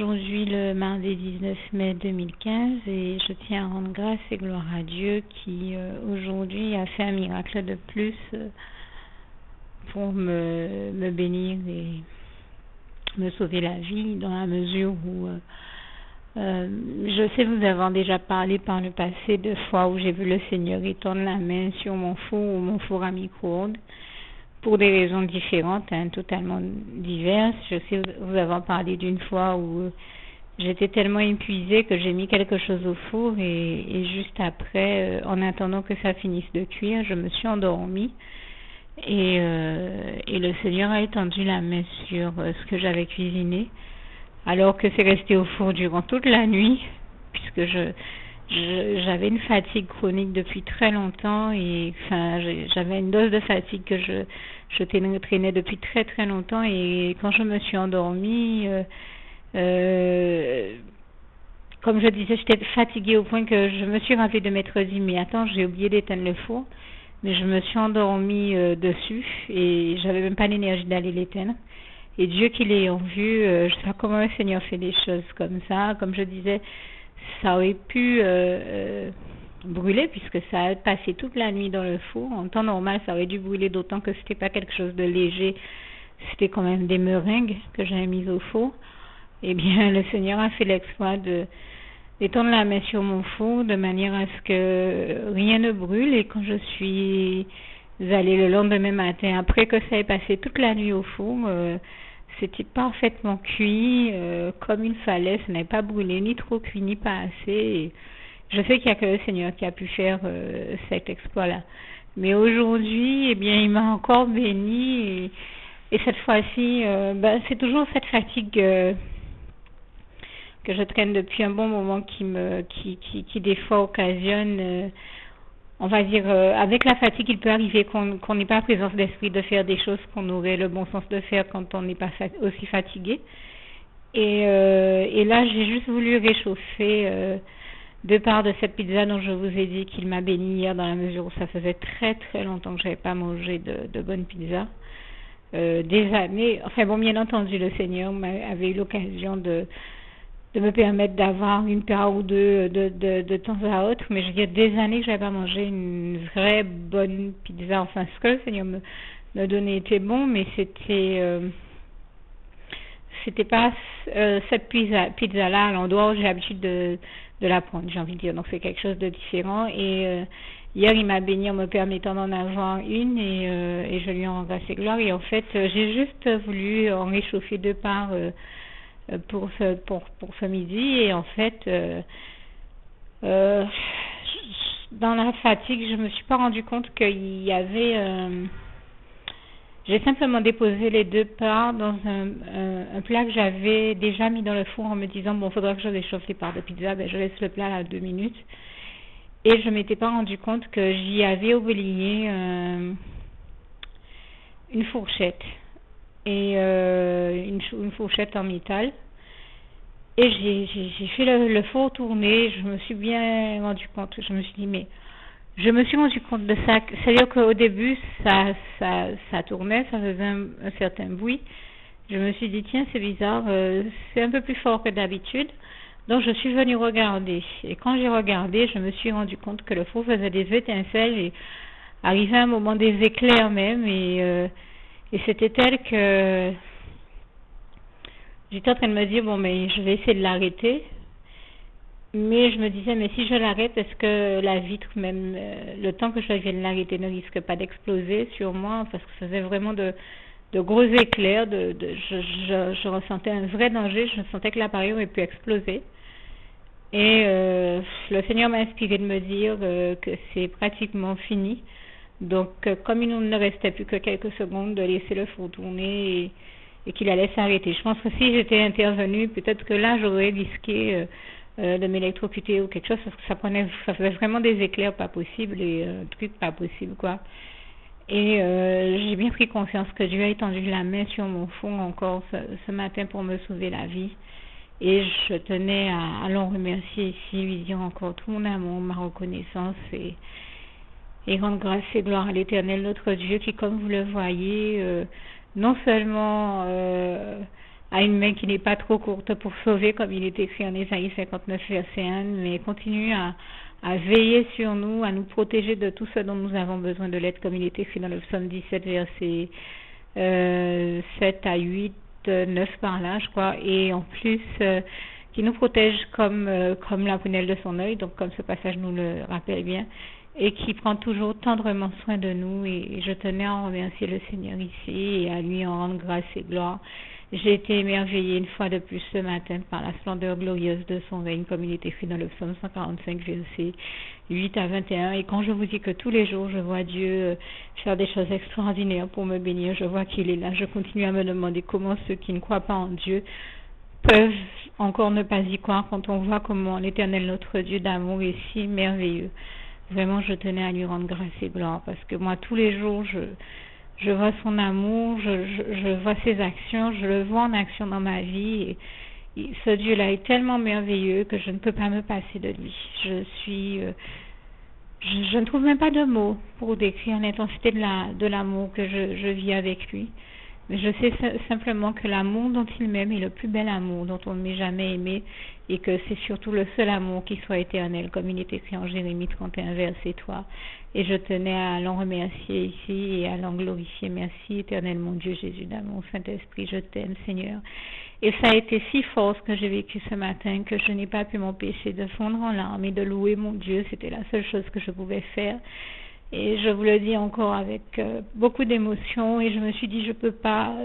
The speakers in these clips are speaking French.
aujourd'hui le mardi 19 mai 2015 et je tiens à rendre grâce et gloire à Dieu qui aujourd'hui a fait un miracle de plus pour me bénir et me sauver la vie dans la mesure où je sais vous avoir déjà parlé par le passé de fois où j'ai vu le Seigneur étendre la main sur mon four ou mon four à micro-ondes pour des raisons différentes, totalement diverses. Je sais vous avoir parlé d'une fois où j'étais tellement épuisée que j'ai mis quelque chose au four et juste après, en attendant que ça finisse de cuire, je me suis endormie et le Seigneur a étendu la main sur ce que j'avais cuisiné alors que c'est resté au four durant toute la nuit puisque j'avais une fatigue chronique depuis très longtemps et j'avais une dose de fatigue que je traînais depuis très très longtemps et quand je me suis endormie, comme je disais, j'étais fatiguée au point que je me suis rappelée de m'être dit mais attends, j'ai oublié d'éteindre le four, mais je me suis endormie dessus et j'avais même pas l'énergie d'aller l'éteindre. Et Dieu qui l'ayant vu, je sais pas comment le Seigneur fait des choses comme ça. Comme je disais, ça aurait pu brûler puisque ça a passé toute la nuit dans le four. En temps normal, ça aurait dû brûler, d'autant que c'était pas quelque chose de léger. C'était quand même des meringues que j'avais mises au four. Eh bien, le Seigneur a fait l'exploit d'étendre la main sur mon four de manière à ce que rien ne brûle. Et quand je suis allée le lendemain matin, après que ça ait passé toute la nuit au four, c'était parfaitement cuit, comme il fallait. Ça n'avait pas brûlé, ni trop cuit, ni pas assez. Et je sais qu'il n'y a que le Seigneur qui a pu faire cet exploit-là. Mais aujourd'hui, eh bien, il m'a encore béni. Et cette fois-ci, c'est toujours cette fatigue que je traîne depuis un bon moment qui des fois occasionne, on va dire, avec la fatigue, il peut arriver qu'on n'ait pas la présence d'esprit de faire des choses qu'on aurait le bon sens de faire quand on n'est pas aussi fatigué. Et là, j'ai juste voulu réchauffer deux parts de cette pizza dont je vous ai dit qu'il m'a béni hier, dans la mesure où ça faisait très très longtemps que je n'avais pas mangé de bonne pizza. Des années, enfin bon, bien entendu, le Seigneur avait eu l'occasion de me permettre d'avoir une part ou deux de temps à autre, mais je veux dire des années que je n'avais pas mangé une vraie bonne pizza. Enfin, ce que le Seigneur me donnait était bon, mais c'était pas cette pizza-là à l'endroit où j'ai l'habitude de la prendre, j'ai envie de dire. Donc c'est quelque chose de différent. Et hier, il m'a béni en me permettant d'en avoir une et je lui en rends grâce et gloire. Et en fait, j'ai juste voulu en réchauffer deux parts pour ce midi. Et en fait, dans la fatigue, je me suis pas rendu compte qu'il y avait... j'ai simplement déposé les deux parts dans un plat que j'avais déjà mis dans le four en me disant bon, faudra que je réchauffe les parts de pizza. Je laisse le plat à 2 minutes. Et je m'étais pas rendu compte que j'y avais oublié une fourchette et une fourchette en métal. Et j'ai fait le four tourner. Je me suis bien rendu compte. Je me suis dit mais je me suis rendu compte de ça. C'est-à-dire qu'au début ça tournait, ça faisait un certain bruit. Je me suis dit tiens, c'est bizarre, c'est un peu plus fort que d'habitude. Donc je suis venue regarder et quand j'ai regardé, je me suis rendu compte que le four faisait des étincelles et arrivait un moment des éclairs même et c'était tel que j'étais en train de me dire bon mais je vais essayer de l'arrêter, mais je me disais mais si je l'arrête, est-ce que la vitre même le temps que je vienne l'arrêter ne risque pas d'exploser sur moi parce que ça faisait vraiment de gros éclairs, je ressentais un vrai danger, je sentais que l'appareil aurait pu exploser. Et le Seigneur m'a inspiré de me dire que c'est pratiquement fini. Donc, comme il ne restait plus que quelques secondes, de laisser le four tourner et qu'il allait s'arrêter. Je pense que si j'étais intervenue, peut-être que là, j'aurais risqué de m'électrocuter ou quelque chose, parce que ça faisait vraiment des éclairs pas possibles et trucs pas possibles, quoi. Et j'ai bien pris conscience que Dieu a étendu la main sur mon four encore ce matin pour me sauver la vie. Et je tenais à l'en remercier ici, lui dire encore tout mon amour, ma reconnaissance et rendre grâce et gloire à l'Éternel, notre Dieu, qui, comme vous le voyez, non seulement a une main qui n'est pas trop courte pour sauver, comme il est écrit en Ésaïe 59, verset 1, mais continue à veiller sur nous, à nous protéger de tout ce dont nous avons besoin de l'aide, comme il est écrit dans le psaume 17, verset 7 à 8, 9 par là, je crois, et en plus qui nous protège comme la prunelle de son œil, donc comme ce passage nous le rappelle bien, et qui prend toujours tendrement soin de nous. Et je tenais à remercier le Seigneur ici et à lui en rendre grâce et gloire. J'ai été émerveillée une fois de plus ce matin par la splendeur glorieuse de son règne, comme il est écrit dans le psaume 145, versets 8 à 21. Et quand je vous dis que tous les jours je vois Dieu faire des choses extraordinaires pour me bénir, je vois qu'il est là. Je continue à me demander comment ceux qui ne croient pas en Dieu peuvent encore ne pas y croire quand on voit comment l'Éternel, notre Dieu d'amour, est si merveilleux. Vraiment, je tenais à lui rendre grâce et gloire, parce que moi, tous les jours, je vois son amour, je vois ses actions, je le vois en action dans ma vie. Et ce Dieu-là est tellement merveilleux que je ne peux pas me passer de lui. Je ne trouve même pas de mots pour décrire l'intensité de l'amour que je vis avec lui. Mais je sais simplement que l'amour dont il m'aime est le plus bel amour dont on ne m'ait jamais aimé, et que c'est surtout le seul amour qui soit éternel, comme il est écrit en Jérémie 31, verset 3. Et je tenais à l'en remercier ici et à l'en glorifier. Merci éternel mon Dieu Jésus d'amour, Saint-Esprit, je t'aime Seigneur. Et ça a été si fort ce que j'ai vécu ce matin que je n'ai pas pu m'empêcher de fondre en larmes et de louer mon Dieu. C'était la seule chose que je pouvais faire. Et je vous le dis encore avec beaucoup d'émotion, et je me suis dit, je ne peux pas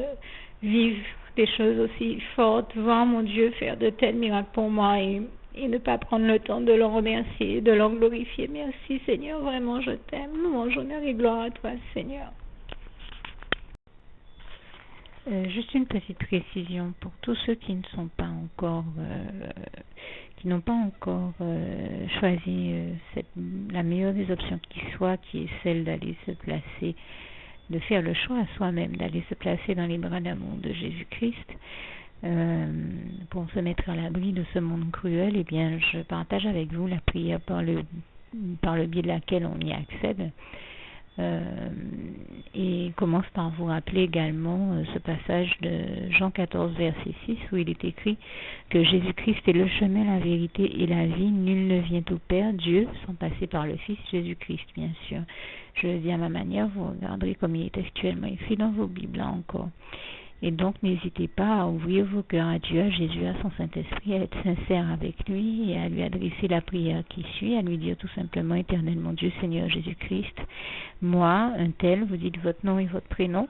vivre des choses aussi fortes, voir mon Dieu faire de tels miracles pour moi et ne pas prendre le temps de le remercier, de le glorifier. Merci Seigneur, vraiment je t'aime. Louange, honneur et gloire à toi Seigneur. Juste une petite précision pour tous ceux qui ne sont pas encore, qui n'ont pas encore choisi la meilleure des options qui soit, qui est celle d'aller se placer, de faire le choix à soi-même, d'aller se placer dans les bras d'amour de Jésus-Christ, pour se mettre à l'abri de ce monde cruel. Eh bien, je partage avec vous la prière par le biais de laquelle on y accède. Et commence par vous rappeler également ce passage de Jean 14, verset 6, où il est écrit que Jésus-Christ est le chemin, la vérité et la vie. Nul ne vient au Père, Dieu, sans passer par le Fils Jésus-Christ, bien sûr. Je le dis à ma manière, vous regarderez comme il est actuellement écrit dans vos Bibles, là encore. Et donc, n'hésitez pas à ouvrir vos cœurs à Dieu, à Jésus, à son Saint-Esprit, à être sincère avec lui et à lui adresser la prière qui suit, à lui dire tout simplement, éternel mon Dieu, Seigneur Jésus-Christ, moi, un tel, vous dites votre nom et votre prénom,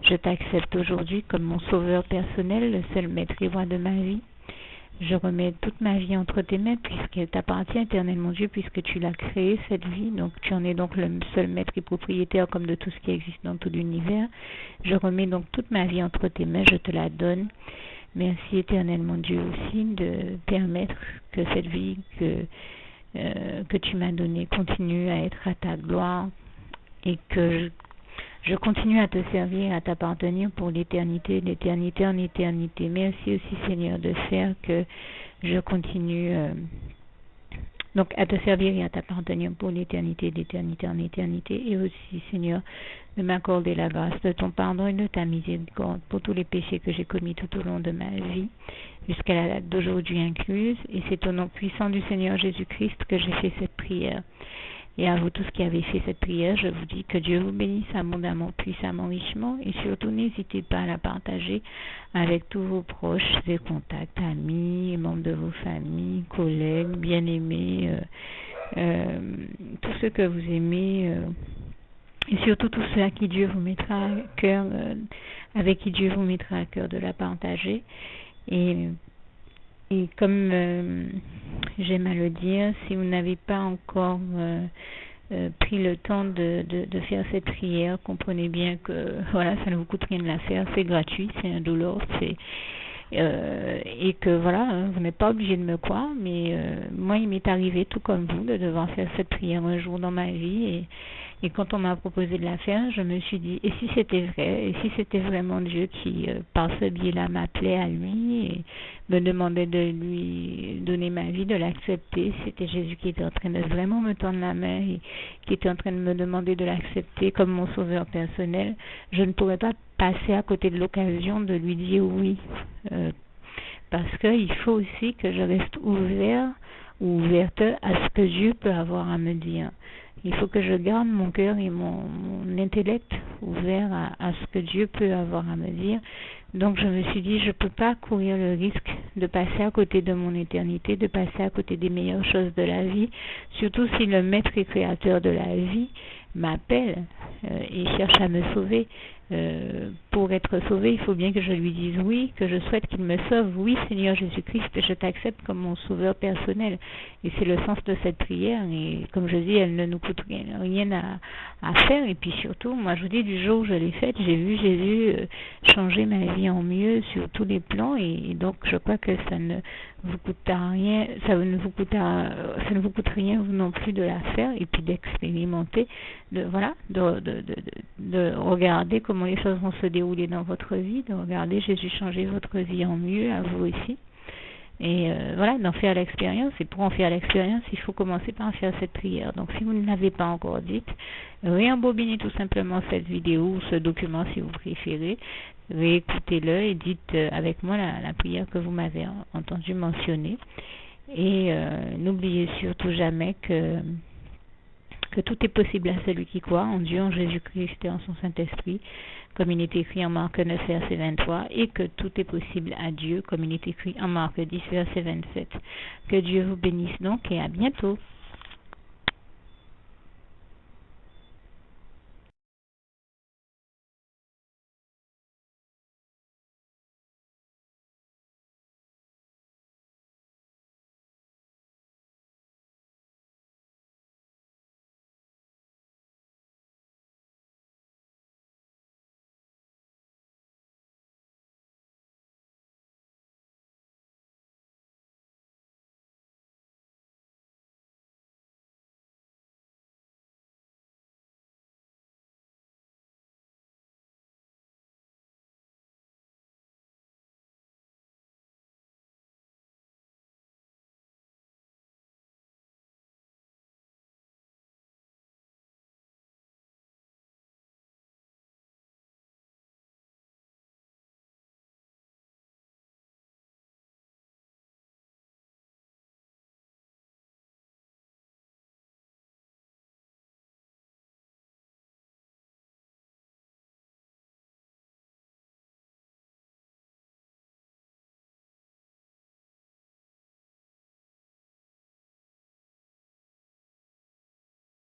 je t'accepte aujourd'hui comme mon sauveur personnel, le seul maître et roi de ma vie. Je remets toute ma vie entre tes mains, puisqu'elle t'appartient, éternel mon Dieu, puisque tu l'as créée, cette vie. Donc tu en es donc le seul maître et propriétaire comme de tout ce qui existe dans tout l'univers. Je remets donc toute ma vie entre tes mains, je te la donne. Merci éternel mon Dieu aussi de permettre que cette vie que tu m'as donnée continue à être à ta gloire, et que je continue à te servir, à t'appartenir pour l'éternité, d'éternité en éternité. Merci aussi Seigneur de faire que je continue donc à te servir et à t'appartenir pour l'éternité, d'éternité en éternité. Et aussi Seigneur de m'accorder la grâce de ton pardon et de ta miséricorde pour tous les péchés que j'ai commis tout au long de ma vie, jusqu'à la date d'aujourd'hui incluse. Et c'est au nom puissant du Seigneur Jésus-Christ que j'ai fait cette prière. Et à vous tous qui avez fait cette prière, je vous dis que Dieu vous bénisse abondamment, puissamment, richement, et surtout n'hésitez pas à la partager avec tous vos proches et contacts, amis, membres de vos familles, collègues, bien-aimés, tous ceux que vous aimez, et surtout tous ceux à qui Dieu vous mettra à cœur, avec qui Dieu vous mettra à cœur de la partager. Et comme j'aime à le dire, si vous n'avez pas encore pris le temps de faire cette prière, comprenez bien que voilà, ça ne vous coûte rien de la faire, c'est gratuit, c'est indolore, et que voilà, vous n'êtes pas obligé de me croire, mais moi il m'est arrivé tout comme vous de devoir faire cette prière un jour dans ma vie, et quand on m'a proposé de la faire, je me suis dit, et si c'était vrai, et si c'était vraiment Dieu qui, par ce biais-là, m'appelait à lui et me demandait de lui donner ma vie, de l'accepter, c'était Jésus qui était en train de vraiment me tendre la main et qui était en train de me demander de l'accepter comme mon sauveur personnel, je ne pourrais pas passer à côté de l'occasion de lui dire oui. Parce qu'il faut aussi que je reste ouvert ou ouverte à ce que Dieu peut avoir à me dire. Il faut que je garde mon cœur et mon intellect ouvert à ce que Dieu peut avoir à me dire. Donc je me suis dit, je ne peux pas courir le risque de passer à côté de mon éternité, de passer à côté des meilleures choses de la vie, surtout si le maître et créateur de la vie m'appelle et cherche à me sauver. Pour être sauvé, il faut bien que je lui dise oui, que je souhaite qu'il me sauve. Oui, Seigneur Jésus-Christ, je t'accepte comme mon sauveur personnel. Et c'est le sens de cette prière. Et comme je dis, elle ne nous coûte rien à faire. Et puis surtout, moi je vous dis, du jour où je l'ai faite, j'ai vu Jésus changer ma vie en mieux sur tous les plans. Et donc je crois que ça ne vous coûtera rien, ça ne vous coûte rien vous non plus de la faire et puis d'expérimenter, de regarder comment les choses vont se dérouler dans votre vie, de regarder Jésus changer votre vie en mieux, à vous aussi. Et d'en faire l'expérience. Et pour en faire l'expérience, il faut commencer par faire cette prière. Donc si vous ne l'avez pas encore dite, réembobinez tout simplement cette vidéo ou ce document si vous préférez, réécoutez-le et dites avec moi la prière que vous m'avez entendu mentionner. Et n'oubliez surtout jamais que tout est possible à celui qui croit en Dieu, en Jésus-Christ et en son Saint-Esprit, comme il est écrit en Marc 9, verset 23, et que tout est possible à Dieu, comme il est écrit en Marc 10, verset 27. Que Dieu vous bénisse donc et à bientôt.